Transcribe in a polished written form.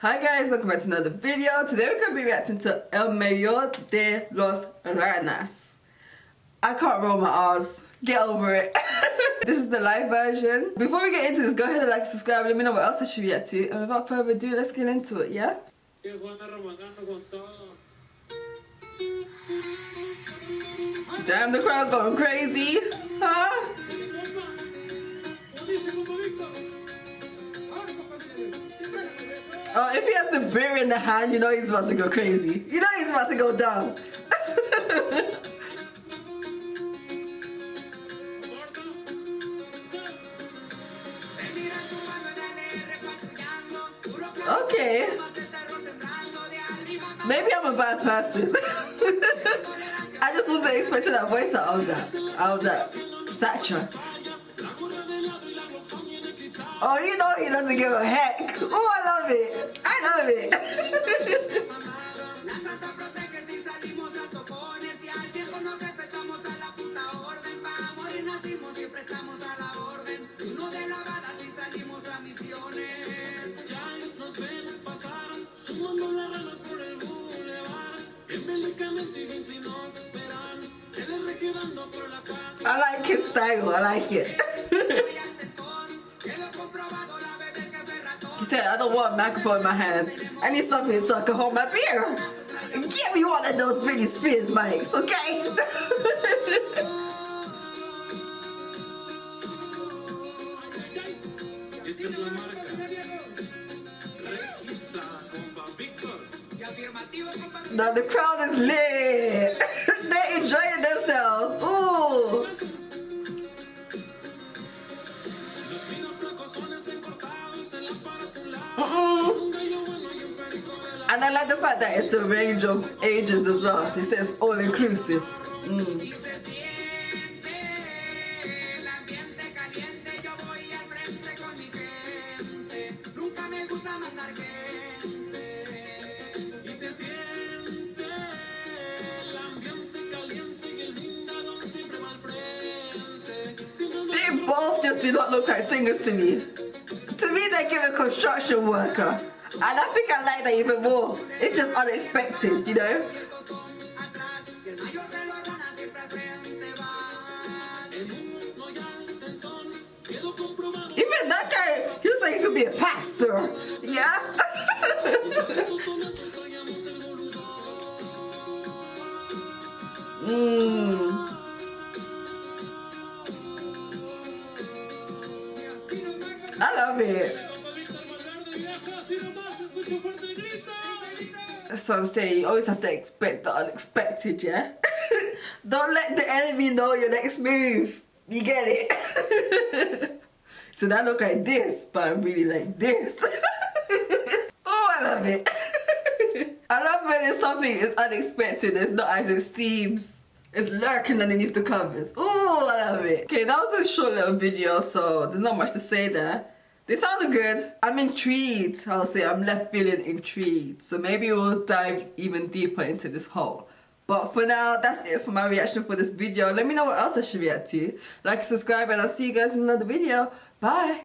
Hi guys, welcome back to another video. Today we're going to be reacting to El Mayor de los Ranas. I can't roll my R's. Get over it. This is the live version. Before we get into this, go ahead and like, subscribe, let me know what else I should react to. And without further ado, let's get into it, yeah? Damn, the crowd's going crazy. Huh? Oh, if he has the beer in the hand, you know he's about to go crazy. You know he's about to go down. Okay. Maybe I'm a bad person. I just wasn't expecting that voice out of that stature. Oh, you know he doesn't give a heck. Oh, I love it. I love it. I like his style. I like it. He said, I don't want a microphone in my hand. I need something so I can hold my beer. Give me one of those Britney Spears mics, okay? Now the crowd is lit. They're enjoying themselves. Ooh. And I like the fact that it's the range of ages as well. It says all inclusive. They both just do not look like singers to me. To me, they give a construction worker. And I think I like that even more. It's just unexpected, you know? Even that guy, he looks like he could be a pastor. Yeah? I love it. That's what I'm saying, you always have to expect the unexpected, yeah? Don't let the enemy know your next move. You get it? So that look like this, but I'm really like this. Oh, I love it. I love when it's something is unexpected, it's not as it seems. It's lurking underneath the covers. Oh, I love it. Okay, that was a short little video, so there's not much to say there. They sounded good. I'm intrigued. I'll say I'm left feeling intrigued. So maybe we'll dive even deeper into this hole. But for now, that's it for my reaction for this video. Let me know what else I should react to. Like and subscribe, and I'll see you guys in another video. Bye.